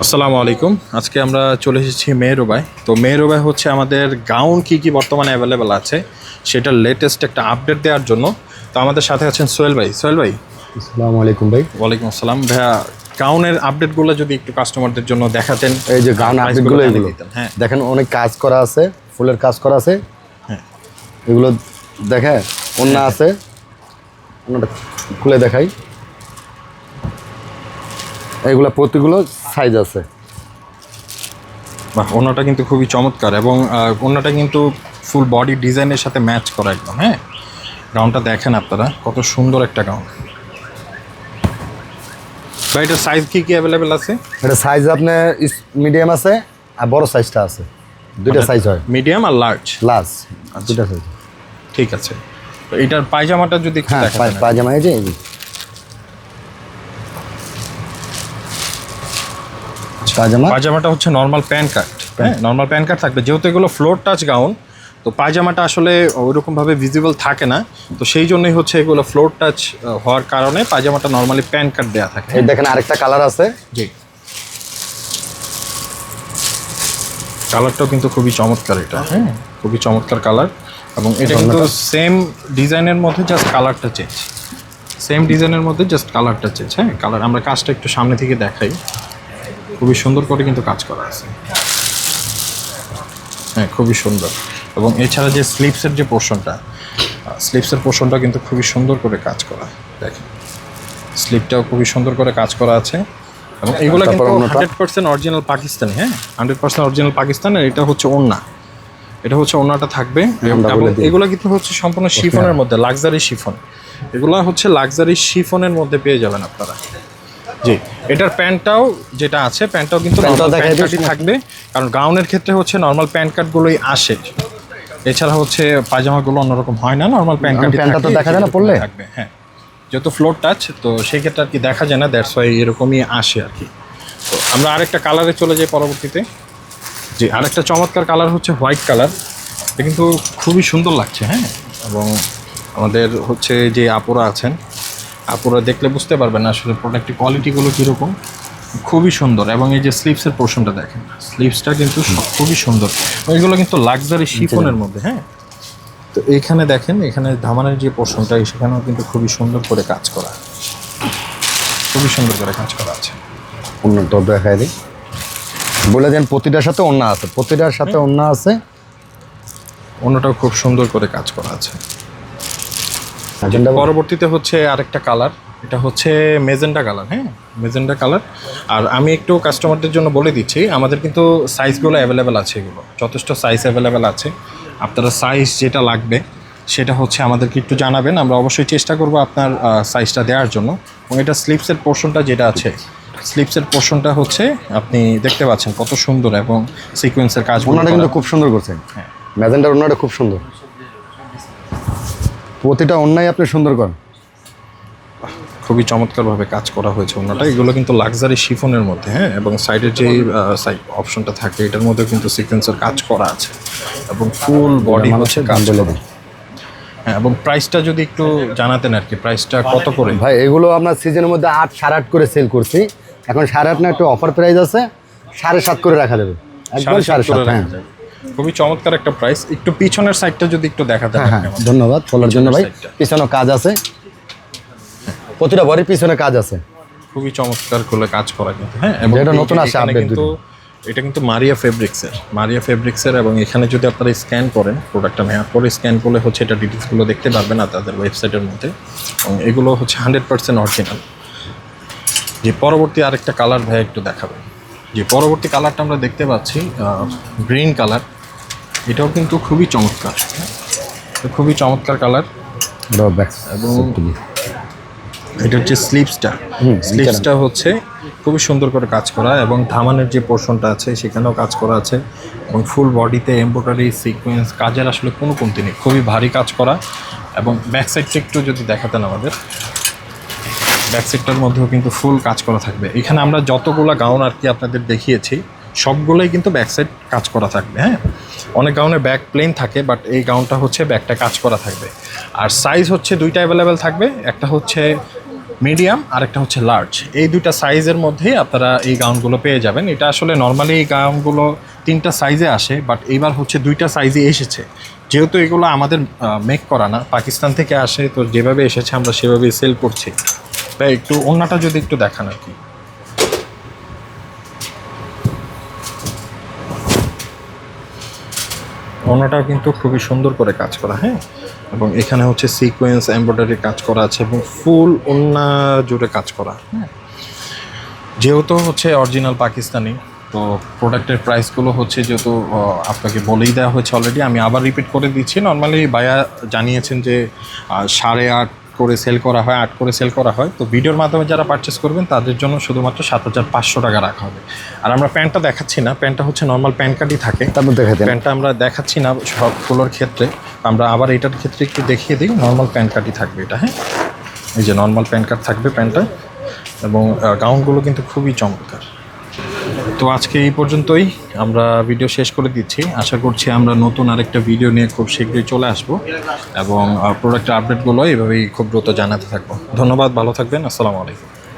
আসসালামু আলাইকুম। আজকে আমরা চলে এসেছি মেহেরুবায়। তো মেহেরুবায় হচ্ছে আমাদের গাউন কি বর্তমানে অ্যাভেলেবেল আছে সেটার লেটেস্ট একটা আপডেট দেওয়ার জন্য। তো আমাদের সাথে আছেন সোহেল ভাই। সোহেল ভাই, আসসালামু আলাইকুম ভাই। ওয়ালাইকুম আসসালাম। ভাইয়া, গাউনের আপডেটগুলো যদি একটু কাস্টমারদের জন্য দেখাতেন। এই যে গাউন আপডেটগুলো এগুলো হ্যাঁ দেখেন, অনেক কাজ করা আছে, ফুলের কাজ করা আছে। হ্যাঁ, এগুলো দেখে ওন্না আছে, ওন্নাটা খুলে দেখাই। এগুলো প্রতিগুলো সাইজ আছে। বাহ, ওনাটা কিন্তু খুবই চমৎকার এবং ওনাটা কিন্তু ফুল বডি ডিজাইনের সাথে ম্যাচ করা একদম। হ্যাঁ, গাউনটা দেখেন আপনারা, কত সুন্দর একটা গাউন। ভাই, এটার সাইজ কি অ্যাভেলেবেল আছে? এটা সাইজ আপনার মিডিয়াম আছে আর বড় সাইজটা আছে, দুইটা সাইজ হয়, মিডিয়াম আর লার্জ। লার্জ দুইটা সাইজ। ঠিক আছে। তো এটার পায়জামাটা যদি একটু হ্যাঁ, দেখাতেন। পায়জামা এই যে পায়জামাটা হচ্ছে নর্মাল প্যান্ট কাট। হ্যাঁ, নর্মাল প্যান্ট কাট থাকবে, যেহেতু এগুলো ফ্লোর টাচ গাউন। তো পায়জামাটা আসলে ওইরকমভাবে ভিজিবল থাকে না, তো সেই জন্যই হচ্ছে এগুলো ফ্লোর টাচ হওয়ার কারণে পায়জামাটা নর্মালি প্যান্ট কাট দেওয়া থাকে। এই দেখেন আরেকটা কালার আছে। জি, কালারটাও কিন্তু খুবই চমৎকার এটা। হ্যাঁ, খুবই চমৎকার কালার। এবং এটা কিন্তু সেম ডিজাইনের মধ্যে জাস্ট কালারটা চেঞ্জ। সেম ডিজাইনের মধ্যে জাস্ট কালারটা চেঞ্জ। হ্যাঁ, কালার আমরা কাজটা একটু সামনে থেকে দেখাই। খুবই সুন্দর করে কিন্তু কাজ করা আছে। হ্যাঁ, খুবই সুন্দর। এবং এছাড়া যে স্লিপসের যে পোর্শনটা কিন্তু খুবই সুন্দর করে কাজ করা। দেখেন, স্লিপটাও খুবই সুন্দর করে কাজ করা আছে। এবং এগুলো কিন্তু 100% অরিজিনাল পাকিস্তানি। হ্যাঁ, 100% অরিজিনাল পাকিস্তানের। এটা হচ্ছে ওড়না, এটা হচ্ছে ওড়নাটা থাকবে। এবং এগুলো কিন্তু হচ্ছে সম্পূর্ণ শিফনের মধ্যে, লাক্সারি শিফন। এগুলো হচ্ছে লাক্সারি শিফনের মধ্যে পেয়ে যাবেন আপনারা। জি, এটার প্যান্টটাও যেটা আছে, প্যান্টটাও কিন্তু নরমাল প্যান্ট কাটই থাকবে, কারণ গাউনের ক্ষেত্রে হচ্ছে নরমাল প্যান্ট কাটগুলোই আসে। এছাড়া হচ্ছে পায়জামাগুলো অন্যরকম হয় না, নরমাল প্যান্ট কাটই তো দেখা যায় না পড়লে থাকবে। হ্যাঁ, যেহেতু ফ্লোর টাচ, তো সেই ক্ষেত্রে আর কি দেখা যায় না, দ্যাটস ওয়াই এরকমই আসে আর কি। তো আমরা আরেকটা কালারে চলে যাই পরবর্তীতে। জি, আরেকটা চমৎকার কালার হচ্ছে হোয়াইট কালার। এটা কিন্তু খুবই সুন্দর লাগছে। হ্যাঁ, এবং আমাদের হচ্ছে যে আপুরা আছেন, আপুরা দেখলে বুঝতে পারবেন আসলে প্রোডাক্টের কোয়ালিটিগুলো কীরকম। খুবই সুন্দর। এবং এই যে স্লিভসের পোর্শনটা দেখেন, স্লিভসটা কিন্তু খুবই সুন্দর। এগুলো কিন্তু লাক্সারি শিফনের মধ্যে। হ্যাঁ, তো এইখানে দেখেন, এখানে ধামানের যে পোর্শনটা, সেখানেও কিন্তু খুবই সুন্দর করে কাজ করা, খুবই সুন্দর করে কাজ করা আছে। অন্যটা দেখাই দিই, বলে দেন প্রতিটার সাথে ওন্না আছে, প্রতিটার সাথে ওন্না আছে। অন্যটাও খুব সুন্দর করে কাজ করা আছে। পরবর্তীতে হচ্ছে আরেকটা কালার, এটা হচ্ছে মেজেন্ডা কালার। হ্যাঁ, মেজেন্ডা কালার। আর আমি একটু কাস্টমারদের জন্য বলে দিচ্ছি, আমাদের কিন্তু সাইজগুলো অ্যাভেলেবেল আছে, এগুলো যথেষ্ট সাইজ অ্যাভেলেবেল আছে। আপনারা সাইজ যেটা লাগবে সেটা হচ্ছে আমাদেরকে একটু জানাবেন, আমরা অবশ্যই চেষ্টা করব আপনার সাইজটা দেওয়ার জন্য। এবং এটা স্লিপসের পোর্শনটা যেটা আছে, স্লিপসের পোর্শনটা হচ্ছে আপনি দেখতে পাচ্ছেন কত সুন্দর, এবং সিকোয়েন্সের কাজ ওনাটা কিন্তু খুব সুন্দর করছেন। হ্যাঁ, ম্যাজেন্ডার ওনাটা খুব সুন্দর, প্রতিটা অন্যায় আপনি সুন্দর করেন। খুবই চমৎকারভাবে কাজ করা হয়েছে ওনাটা। এগুলো কিন্তু লাক্সারি শিফনের মধ্যে। হ্যাঁ, এবং সাইডের যে সাইড অপশনটা থাকে, এটার মধ্যে কিন্তু সিকোয়েন্সের কাজ করা আছে, এবং ফুল বডি হচ্ছে কাজ করা। হ্যাঁ, এবং প্রাইসটা যদি একটু জানাতেন আর কি, প্রাইসটা কত করে? ভাই, এগুলো আপনার সিজনের মধ্যে 8, 8.5 করে সেল করছি। এখন 8.5 না, একটু অফার প্রাইস আছে, 7.5 করে রাখা যাবে, একদম 7.5। হ্যাঁ, খুবই চমৎকার একটা প্রাইস। একটু পিছনের সাইডটা যদি একটু দেখাতেন। হ্যাঁ, ধন্যবাদ বলার জন্য ভাই। পিছনে কাজ আছে, প্রতিটা বডির পিছনে কাজ আছে, খুবই চমৎকার করে কাজ করা কিন্তু। হ্যাঁ, এবং এটা নতুন আসে আপডেট। কিন্তু এটা কিন্তু মারিয়া ফেব্রিক্সের। এবং এখানে যদি আপনারা স্ক্যান করেন, প্রোডাক্টটা নেওয়ার পরে স্ক্যান করলে হচ্ছে এটা ডিটেলসগুলো দেখতে পারবেন না তাদের ওয়েবসাইটের মধ্যে। এবং এগুলো হচ্ছে 100% অরিজিনাল। যে পরবর্তী আরেকটা কালার ভাই একটু দেখাবেন। যে পরবর্তী কালারটা আমরা দেখতে পাচ্ছি গ্রিন কালার। এটাও কিন্তু খুবই চমৎকার, খুবই চমৎকার কালার। এবং এটা হচ্ছে স্লিপসটা হচ্ছে খুবই সুন্দর করে কাজ করা, এবং ধামানের যে পোর্শনটা আছে সেখানেও কাজ করা আছে। এবং ফুল বডিতে এমব্রয়ডারি সিকোয়েন্স কাজের আসলে কোনো কমতি নেই, খুবই ভারী কাজ করা। এবং ব্যাক সাইডটা একটু যদি দেখাতেন আমাদের, ব্যাক সাইডটার মধ্যেও কিন্তু ফুল কাজ করা থাকবে। এখানে আমরা যতগুলো গাউন আর কি আপনাদের দেখিয়েছি, সবগুলোই কিন্তু ব্যাক সাইড কাজ করা থাকবে। হ্যাঁ, অনেক গাউনের ব্যাক প্লেন থাকে, বাট এই গাউনটা হচ্ছে ব্যাকটা কাজ করা থাকবে। আর সাইজ হচ্ছে দুইটা অ্যাভেলেবেল থাকবে, একটা হচ্ছে মিডিয়াম আর একটা হচ্ছে লার্জ, এই দুইটা সাইজের মধ্যেই আপনারা এই গাউনগুলো পেয়ে যাবেন। এটা আসলে নর্মালি এই গাউনগুলো 3টা সাইজে আসে, বাট এইবার হচ্ছে 2টা সাইজে এসেছে। যেহেতু এগুলো আমাদের মেক করা না, পাকিস্তান থেকে আসে, তো যেভাবে এসেছে আমরা সেভাবেই সেল করছি। তাই একটু ওড়নাটা যদি একটু দেখান আর কি। ওড়নাটাও কিন্তু খুবই সুন্দর করে কাজ করা, হ্যাঁ, এবং এখানে হচ্ছে সিকোয়েন্স এমব্রয়ডারি কাজ করা আছে এবং ফুল ওড়না জুড়ে কাজ করা, হ্যাঁ। যেহেতু হচ্ছে অরিজিনাল পাকিস্তানি, তো প্রোডাক্টের প্রাইসগুলো হচ্ছে যেহেতু আপনাকে বলেই দেওয়া হয়েছে অলরেডি, আমি আবার রিপিট করে দিচ্ছি। নর্মালি ভাইয়া জানিয়েছেন যে 8.5 করে সেল করা হয়, 8 করে সেল করা হয়। তো ভিডিওর মাধ্যমে যারা পারচেস করবেন তাদের জন্য শুধুমাত্র 7,500 টাকা রাখা হবে। আর আমরা প্যান্টটা দেখাচ্ছি না, প্যান্টটা হচ্ছে নর্মাল প্যান্ট কার্ডই থাকে, তারপর দেখাতে প্যান্টটা আমরা দেখাচ্ছি না সবগুলোর ক্ষেত্রে। আমরা আবার এটার ক্ষেত্রে একটু দেখিয়ে দিই, নর্মাল প্যান্ট কার্ডই থাকবে এটা, হ্যাঁ। এই যে নর্মাল প্যান্ট কার্ড থাকবে প্যান্টটা, এবং গাউনগুলো কিন্তু খুবই চমৎকার। তো আজকে এই পর্যন্তই, আমরা ভিডিও শেষ করে দিচ্ছি। আশা করছি আমরা নতুন আরেকটা ভিডিও নিয়ে খুব শীঘ্রই চলে আসব, এবং প্রোডাক্টের আপডেটগুলো এভাবেই খুব দ্রুত জানাতে থাকবো। ধন্যবাদ, ভালো থাকবেন, আসসালামু আলাইকুম।